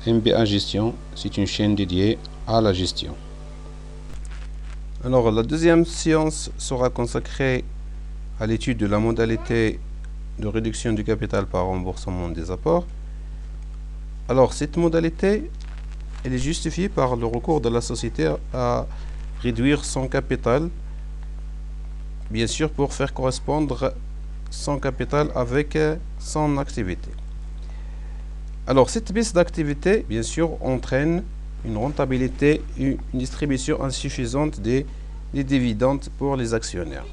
MBA Gestion, c'est une chaîne dédiée à la gestion. Alors, la deuxième séance sera consacrée à l'étude de la modalité de réduction du capital par remboursement des apports. Alors, cette modalité, elle est justifiée par le recours de la société à réduire son capital, bien sûr pour faire correspondre son capital avec son activité. Alors, cette baisse d'activité, bien sûr, entraîne une rentabilité et une distribution insuffisante des dividendes pour les actionnaires.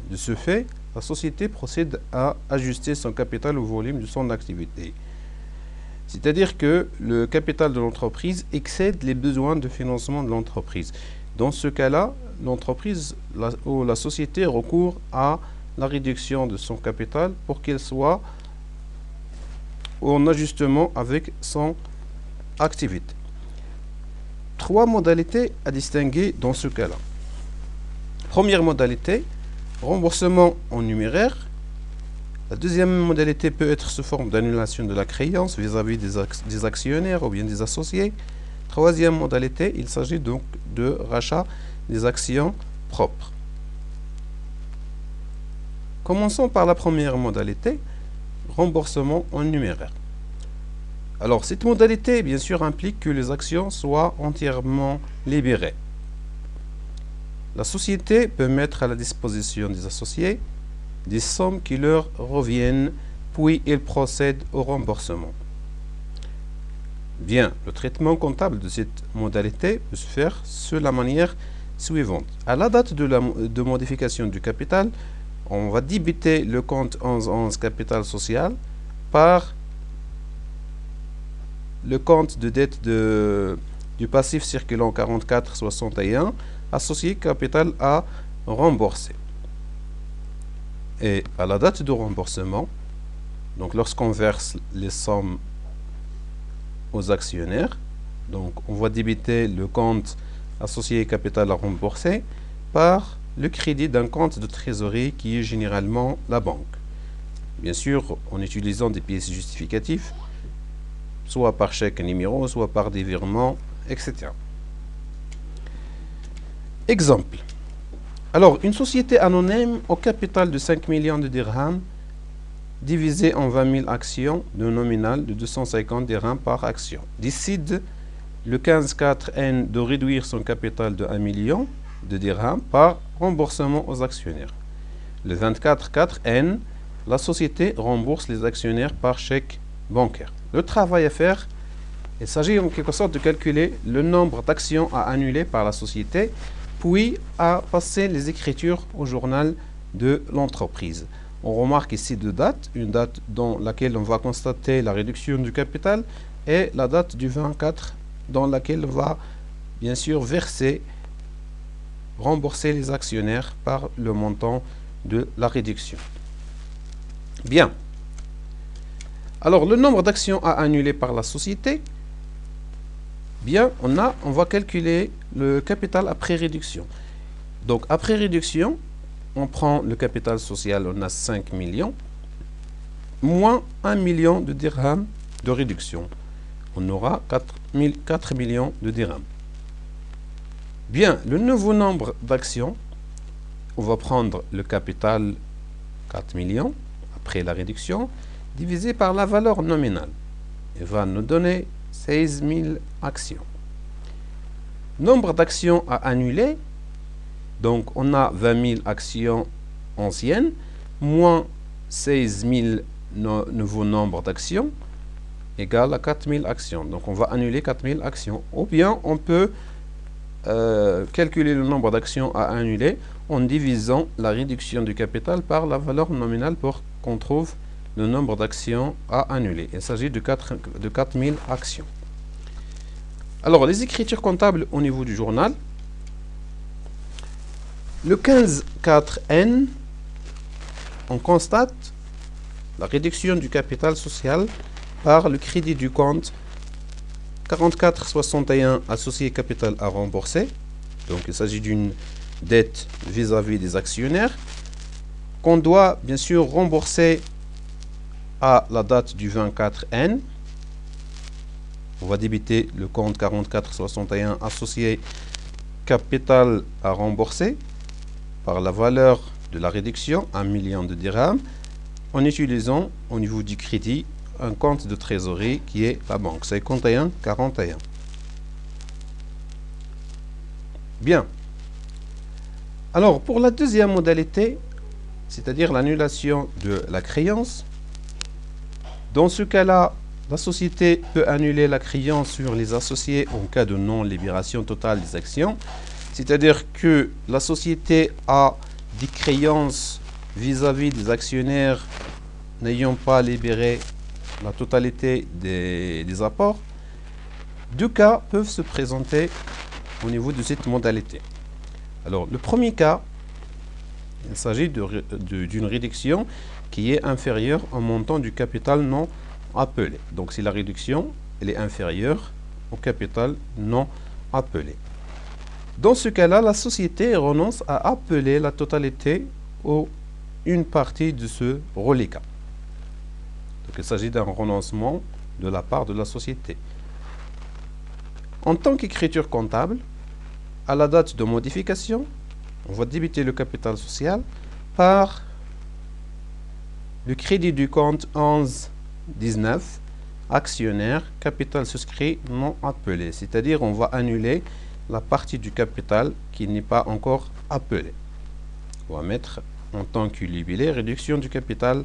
De ce fait, la société procède à ajuster son capital au volume de son activité. C'est-à-dire que le capital de l'entreprise excède les besoins de financement de l'entreprise. Dans ce cas-là, l'entreprise ou la société recourt à la réduction de son capital pour qu'il soit en ajustement avec son activité. Trois modalités à distinguer dans ce cas-là. Première modalité, remboursement en numéraire. La deuxième modalité peut être sous forme d'annulation de la créance vis-à-vis des actionnaires ou bien des associés. Troisième modalité, il s'agit donc de rachat des actions propres. Commençons par la première modalité, remboursement en numéraire. Alors, cette modalité, bien sûr, implique que les actions soient entièrement libérées. La société peut mettre à la disposition des associés des sommes qui leur reviennent, puis ils procèdent au remboursement. Bien, le traitement comptable de cette modalité peut se faire de la manière suivante. À la date de modification du capital, on va débiter le compte 1111 capital social par le compte de dette du passif circulant 4461 associé capital à rembourser. Et à la date de remboursement, donc lorsqu'on verse les sommes aux actionnaires, donc on va débiter le compte associé capital à rembourser par le crédit d'un compte de trésorerie qui est généralement la banque. Bien sûr, en utilisant des pièces justificatives, soit par chèque numéro, soit par des virements, etc. Exemple. Alors, une société anonyme au capital de 5 millions de dirhams divisé en 20 000 actions de nominal de 250 dirhams par action décide le 15/4N de réduire son capital de 1 million de dirhams par remboursement aux actionnaires. Le 24/4N, la société rembourse les actionnaires par chèque bancaire. Le travail à faire, il s'agit en quelque sorte de calculer le nombre d'actions à annuler par la société, puis à passer les écritures au journal de l'entreprise. On remarque ici deux dates, une date dans laquelle on va constater la réduction du capital et la date du 24 dans laquelle on va bien sûr rembourser les actionnaires par le montant de la réduction. Bien. Alors, le nombre d'actions à annuler par la société, bien, on va calculer le capital après réduction. Donc, après réduction, on prend le capital social, on a 5 millions, moins 1 million de dirhams de réduction. On aura 4 millions de dirhams. Bien, le nouveau nombre d'actions, on va prendre le capital 4 millions, après la réduction, divisé par la valeur nominale. Il va nous donner 16 000 actions. Nombre d'actions à annuler, donc on a 20 000 actions anciennes, moins 16 000 nouveaux nombres d'actions, égale à 4 000 actions. Donc on va annuler 4 000 actions. Ou bien on peut calculer le nombre d'actions à annuler en divisant la réduction du capital par la valeur nominale pour qu'on trouve le nombre d'actions à annuler. Il s'agit de 4 000 actions. Alors, les écritures comptables au niveau du journal. Le 15/4N, on constate la réduction du capital social par le crédit du compte 4461 associé capital à rembourser. Donc, il s'agit d'une dette vis-à-vis des actionnaires qu'on doit bien sûr rembourser à la date du 24N. on va débiter le compte 4461 associé capital à rembourser par la valeur de la réduction, 1 million de dirhams, en utilisant au niveau du crédit un compte de trésorerie qui est la banque, 5141. Bien. Alors, pour la deuxième modalité, c'est-à-dire l'annulation de la créance, dans ce cas-là, la société peut annuler la créance sur les associés en cas de non-libération totale des actions. C'est-à-dire que la société a des créances vis-à-vis des actionnaires n'ayant pas libéré la totalité des apports. Deux cas peuvent se présenter au niveau de cette modalité. Alors, le premier cas, il s'agit d'une réduction qui est inférieure au montant du capital non appelé. Donc, si la réduction elle est inférieure au capital non appelé. Dans ce cas-là, la société renonce à appeler la totalité ou une partie de ce reliquat. Donc, il s'agit d'un renoncement de la part de la société. En tant qu'écriture comptable, à la date de modification, on va débiter le capital social par le crédit du compte 1119, actionnaire, capital souscrit non appelé. C'est-à-dire on va annuler la partie du capital qui n'est pas encore appelée. On va mettre en tant que libellé réduction du capital .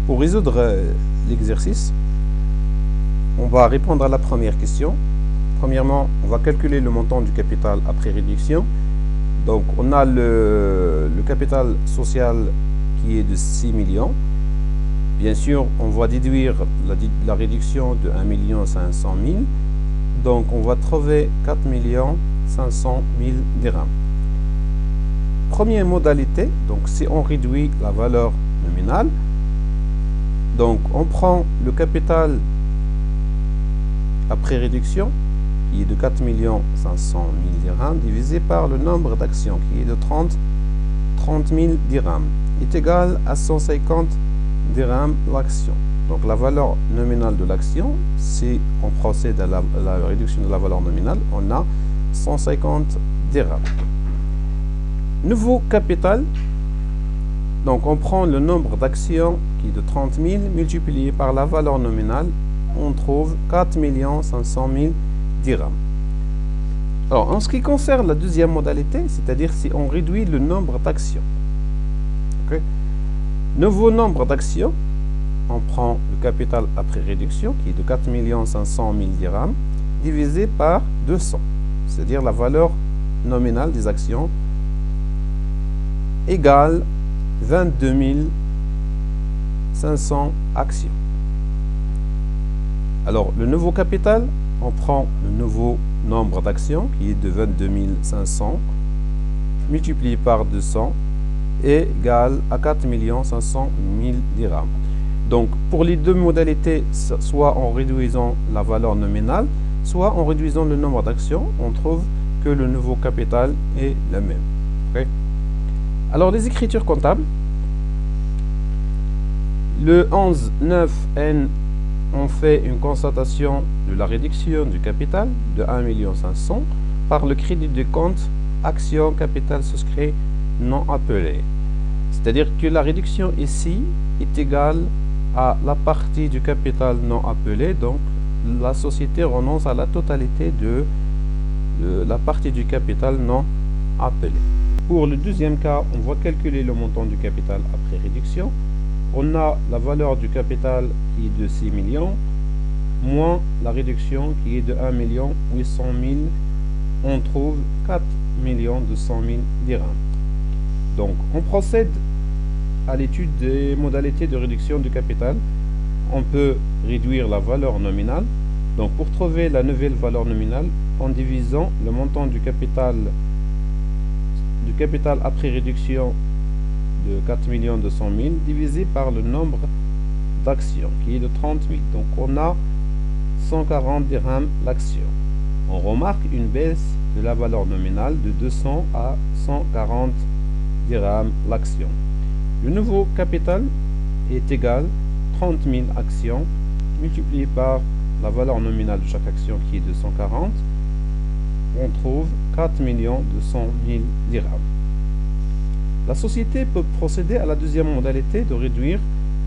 Pour résoudre l'exercice, on va répondre à la première question. Premièrement, on va calculer le montant du capital après réduction. Donc, on a le capital social qui est de 6 millions. Bien sûr, on va déduire la réduction de 1 500 000. Donc, on va trouver 4 500 000 dirhams. Première modalité, donc si on réduit la valeur nominale, donc on prend le capital après réduction qui est de 4 500 000 dirhams divisé par le nombre d'actions qui est de 30 000 dirhams est égal à 150 dirhams l'action. Donc la valeur nominale de l'action, si on procède à la réduction de la valeur nominale, on a 150 dirhams. Nouveau capital. Donc on prend le nombre d'actions qui est de 30 000 multiplié par la valeur nominale. On trouve 4 500 000 dirhams. Alors en ce qui concerne la deuxième modalité, c'est-à-dire si on réduit le nombre d'actions. Okay. Nouveau nombre d'actions. On prend le capital après réduction qui est de 4 500 000 dirhams divisé par 200, c'est-à-dire la valeur nominale des actions égale 22 500 actions. Alors le nouveau capital, on prend le nouveau nombre d'actions qui est de 22 500 multiplié par 200 égale à 4 500 000 dirhams. Donc, pour les deux modalités, soit en réduisant la valeur nominale, soit en réduisant le nombre d'actions, on trouve que le nouveau capital est le même. Okay. Alors, les écritures comptables. Le 11.9N, on fait une constatation de la réduction du capital de 1 500 000 par le crédit de compte action capital souscrit non appelé. C'est-à-dire que la réduction ici est égale à la partie du capital non appelé, donc la société renonce à la totalité de la partie du capital non appelé. Pour le deuxième cas, on va calculer le montant du capital après réduction. On a la valeur du capital qui est de 6 millions, moins la réduction qui est de 1 800 000, on trouve 4 200 000 dirhams. Donc on procède à l'étude des modalités de réduction du capital. On peut réduire la valeur nominale. Donc pour trouver la nouvelle valeur nominale, en divisant le montant du capital après réduction de 4 200 000 divisé par le nombre d'actions qui est de 30 000. Donc on a 140 dirhams l'action. On remarque une baisse de la valeur nominale de 200 à 140 dirhams l'action. Le nouveau capital est égal à 30 000 actions multiplié par la valeur nominale de chaque action qui est de 140. On trouve 4 200 000 dirhams. La société peut procéder à la deuxième modalité de réduire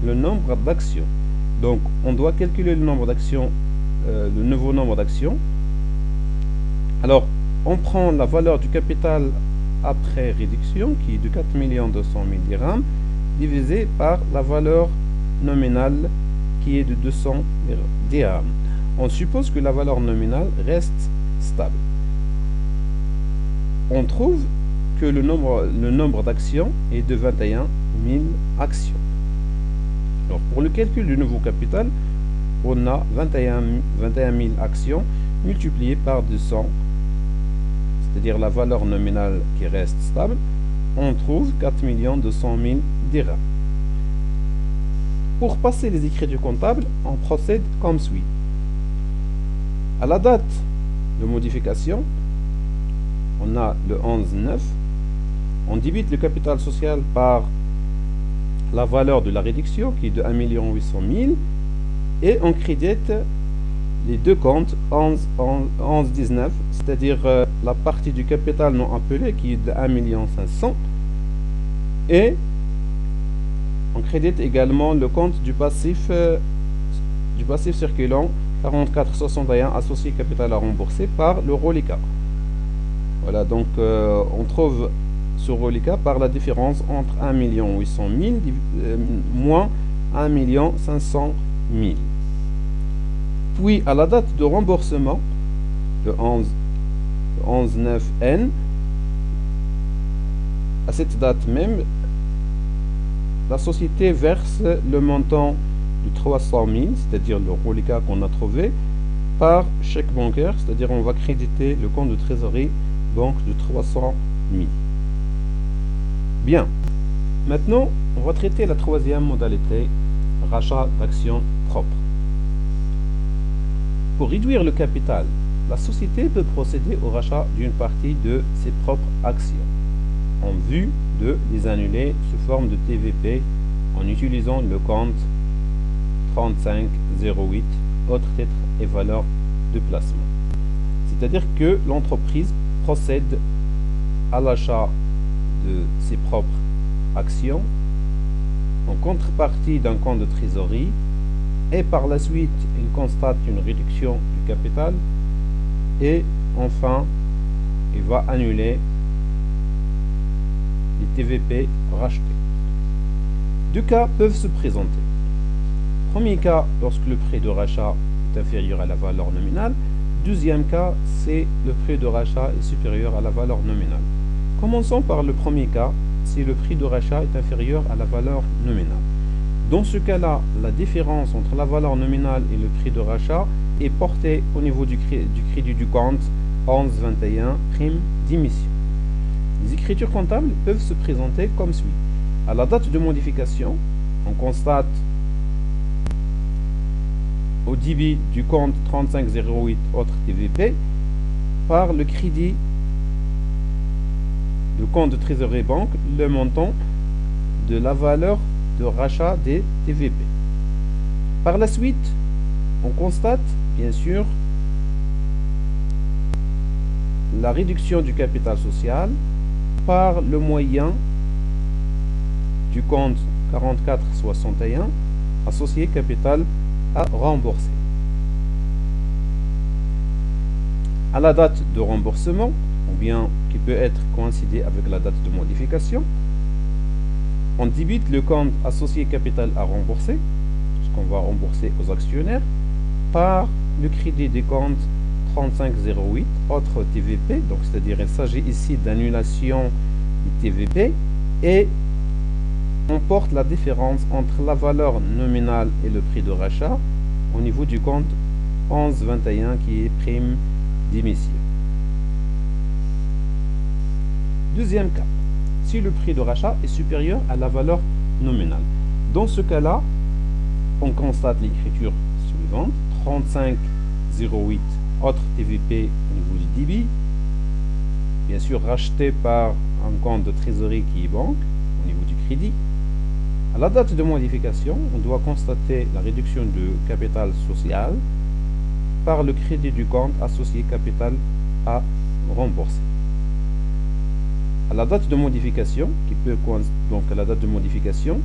le nombre d'actions. Donc on doit calculer le nombre d'actions, le nouveau nombre d'actions. Alors on prend la valeur du capital après réduction qui est de 4 200 000 dirhams divisé par la valeur nominale qui est de 200 dirhams. On suppose que la valeur nominale reste stable. On trouve que le nombre d'actions est de 21 000 actions. Alors pour le calcul du nouveau capital, on a 21 000 actions multipliées par 200, c'est-à-dire la valeur nominale qui reste stable, on trouve 4 200 000 dirhams. Pour passer les écritures comptables, on procède comme suit. À la date de modification, on a le 11.9. On débite le capital social par la valeur de la réduction qui est de 1 800 000 et on crédite les deux comptes 11.19, c'est-à-dire la partie du capital non appelé qui est de 1 500 000 et on crédite également le compte du passif circulant 4461 associé capital à rembourser par le reliquat. Voilà, donc on trouve ce reliquat par la différence entre 1 800 000 moins 1 500 000. Puis à la date de remboursement, le 11.9N, à cette date même, la société verse le montant de 300 000, c'est-à-dire le reliquat qu'on a trouvé, par chèque bancaire, c'est-à-dire on va créditer le compte de trésorerie banque de 300 000. Bien. Maintenant, on va traiter la troisième modalité, rachat d'actions propres. Pour réduire le capital, la société peut procéder au rachat d'une partie de ses propres actions en vue de les annuler sous forme de TVP en utilisant le compte 3508 autres titres et valeurs de placement. C'est-à-dire que l'entreprise procède à l'achat de ses propres actions en contrepartie d'un compte de trésorerie, et par la suite il constate une réduction du capital, et enfin il va annuler les TVP rachetés. Deux cas peuvent se présenter. Premier cas, lorsque le prix de rachat est inférieur à la valeur nominale. Deuxième cas, c'est le prix de rachat est supérieur à la valeur nominale. Commençons par le premier cas, si le prix de rachat est inférieur à la valeur nominale. Dans ce cas-là, la différence entre la valeur nominale et le prix de rachat est portée au niveau du crédit du compte 1121 prime d'émission. Les écritures comptables peuvent se présenter comme suit. À la date de modification, on constate au débit du compte 3508 autres TVP par le crédit du compte de trésorerie banque le montant de la valeur de rachat des TVP. Par la suite, on constate bien sûr la réduction du capital social par le moyen du compte 4461 associé capital à rembourser. À la date de remboursement, ou bien qui peut être coïncidé avec la date de modification, on débite le compte associé capital à rembourser, ce qu'on va rembourser aux actionnaires, par le crédit des comptes 3508 autres TVP, donc c'est-à-dire il s'agit ici d'annulation du TVP, et on porte la différence entre la valeur nominale et le prix de rachat au niveau du compte 1121 qui est prime d'émission. Deuxième cas, si le prix de rachat est supérieur à la valeur nominale. Dans ce cas-là, on constate l'écriture suivante, 3508 autres TVP au niveau du débit, bien sûr racheté par un compte de trésorerie qui est banque au niveau du crédit. À la date de modification, on doit constater la réduction du capital social par le crédit du compte associé capital à rembourser. À la date de modification, donc à la date de modification,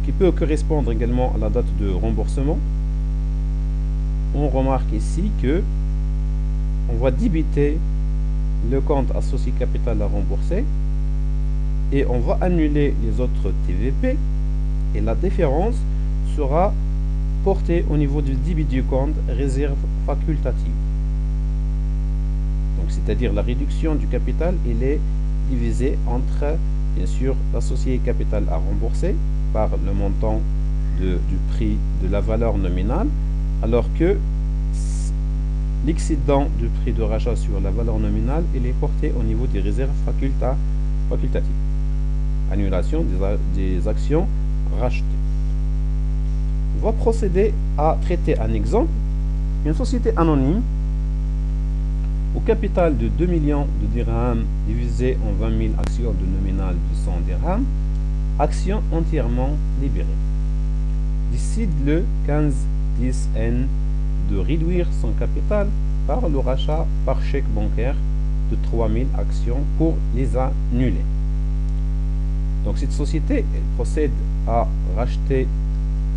qui peut correspondre également à la date de remboursement, on remarque ici que on va débiter le compte associé capital à rembourser et on va annuler les autres TVP, et la différence sera portée au niveau du débit du compte réserve facultative. Donc c'est-à-dire la réduction du capital, elle est divisée entre bien sûr l'associé capital à rembourser par le montant du prix de la valeur nominale, alors que l'excédent du prix de rachat sur la valeur nominale, il est porté au niveau des réserves facultatives. Annulation des actions rachetées. On va procéder à traiter un exemple. Une société anonyme au capital de 2 millions de dirhams divisé en 20 000 actions de nominal de 100 dirhams, actions entièrement libérées, décide le 15/10/N de réduire son capital par le rachat par chèque bancaire de 3000 actions pour les annuler. Donc cette société elle procède à racheter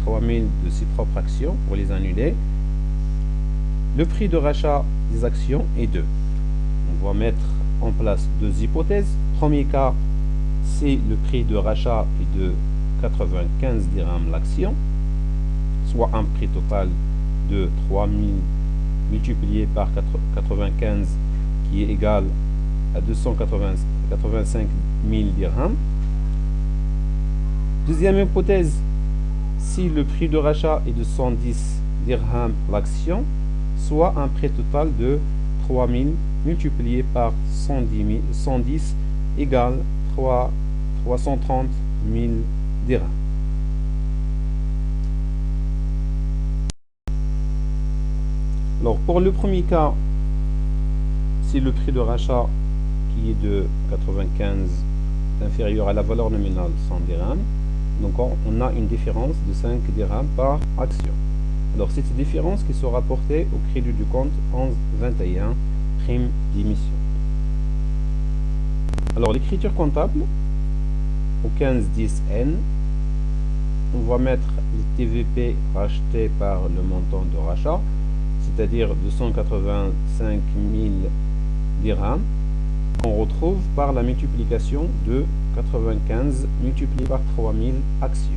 3000 de ses propres actions pour les annuler. Le prix de rachat des actions est 2. On va mettre en place deux hypothèses. Premier cas, c'est le prix de rachat est de 95 dirhams l'action, soit un prix total de 3000 multiplié par 95 qui est égal à 285 000 dirhams. Deuxième hypothèse, si le prix de rachat est de 110 dirhams l'action, soit un prix total de 3000 multiplié par 110 égale 330 000 dirhams. Alors pour le premier cas, si le prix de rachat qui est de 95 est inférieur à la valeur nominale 100 dirhams, donc on a une différence de 5 dirhams par action. Alors cette différence qui sera portée au crédit du compte 1121 prime d'émission. Alors l'écriture comptable, au 1510N, on va mettre les TVP rachetés par le montant de rachat, c'est-à-dire 285 000 dirhams, qu'on retrouve par la multiplication de 95 multiplié par 3000 actions.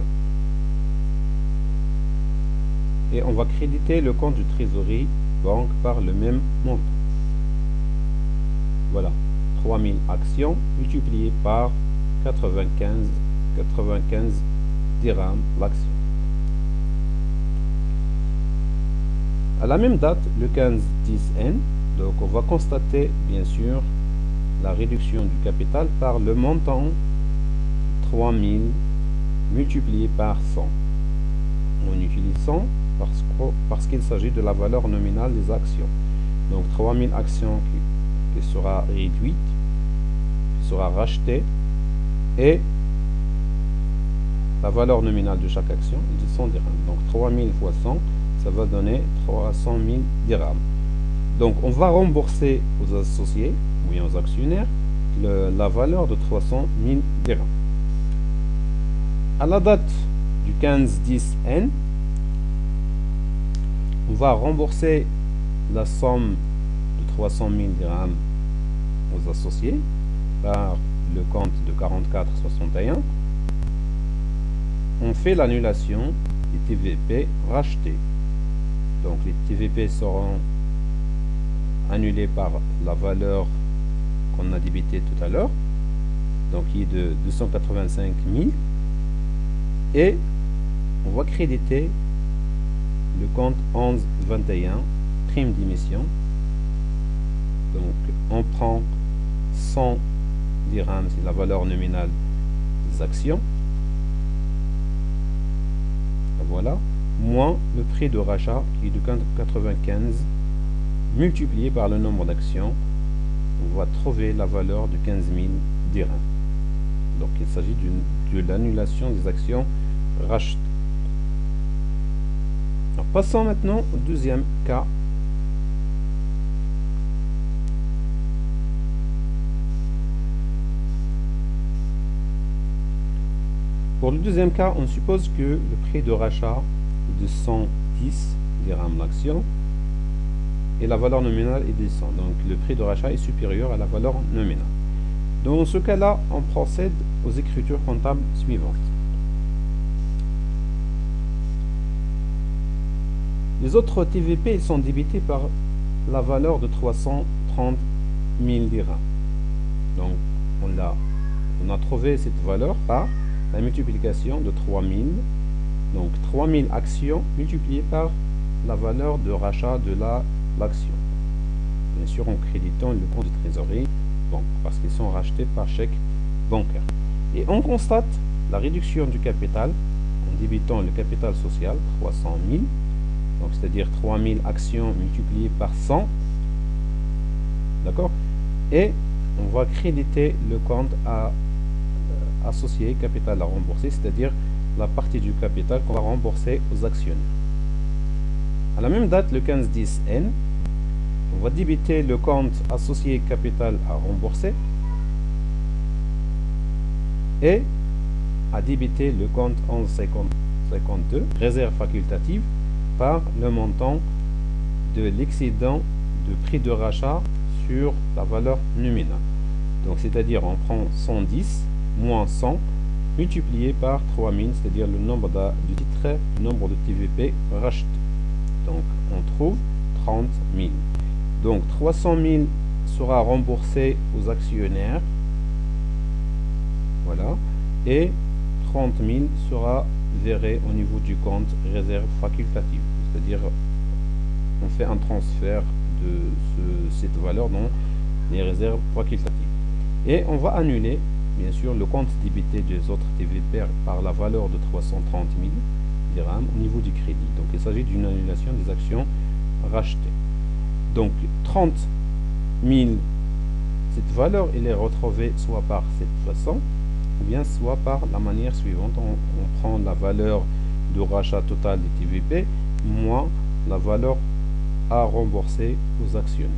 Et on va créditer le compte de trésorerie banque par le même montant. Voilà, 3000 actions multipliées par 95 dirhams l'action. À la même date, le 1510N, donc on va constater bien sûr la réduction du capital par le montant 3000 multiplié par 100. On utilise 100 parce qu'il s'agit de la valeur nominale des actions. Donc 3000 actions qui sera réduite, qui sera rachetée, et la valeur nominale de chaque action est de 100 dirhams. Donc 3000 fois 100, ça va donner 300 000 dirhams. Donc on va rembourser aux associés ou bien aux actionnaires la valeur de 300 000 dirhams. À la date du 1510N, on va rembourser la somme de 300 000 dirhams aux associés par le compte de 4461. On fait l'annulation des TVP rachetés. Donc les TVP seront annulés par la valeur qu'on a débitée tout à l'heure, donc qui est de 285 000, et on va créditer le compte 1121 prime d'émission. Donc on prend 100 dirhams, c'est la valeur nominale des actions, voilà, moins le prix de rachat qui est de 95 multiplié par le nombre d'actions. On va trouver la valeur de 15 000 dirhams. Donc il s'agit de l'annulation des actions rachetées. Alors, passons maintenant au deuxième cas. Pour le deuxième cas, on suppose que le prix de rachat est de 110 dirhams l'action et la valeur nominale est de 100. Donc le prix de rachat est supérieur à la valeur nominale. Dans ce cas-là, on procède aux écritures comptables suivantes. Les autres TVP sont débités par la valeur de 330 000 dirhams. Donc on a trouvé cette valeur par la multiplication de 3000. Donc 3000 actions multipliées par la valeur de rachat de l'action. Bien sûr en créditant le compte de trésorerie banque parce qu'ils sont rachetés par chèque bancaire. Et on constate la réduction du capital en débitant le capital social 300 000. Donc c'est-à-dire 3000 actions multipliées par 100. D'accord? Et on va créditer le compte associé capital à rembourser, c'est-à-dire la partie du capital qu'on va rembourser aux actionnaires. À la même date, le 1510N, on va débiter le compte associé capital à rembourser et à débiter le compte 1152 réserve facultative par le montant de l'excédent de prix de rachat sur la valeur nominale. Donc c'est-à-dire on prend 110 moins 100 multiplié par 3000, c'est-à-dire le nombre de titres, le nombre de TVP rachetés. Donc on trouve 30 000. Donc 300 000 sera remboursé aux actionnaires, voilà, et 30 000 sera viré au niveau du compte réserve facultative, c'est-à-dire on fait un transfert de cette valeur dans les réserves facultatives. Et on va annuler bien sûr le compte débité des autres TVP par la valeur de 330 000 dirhams au niveau du crédit. Donc il s'agit d'une annulation des actions rachetées. Donc 30 000, cette valeur elle est retrouvée soit par cette façon ou bien soit par la manière suivante. On prend la valeur de rachat total des TVP moins la valeur à rembourser aux actionnaires.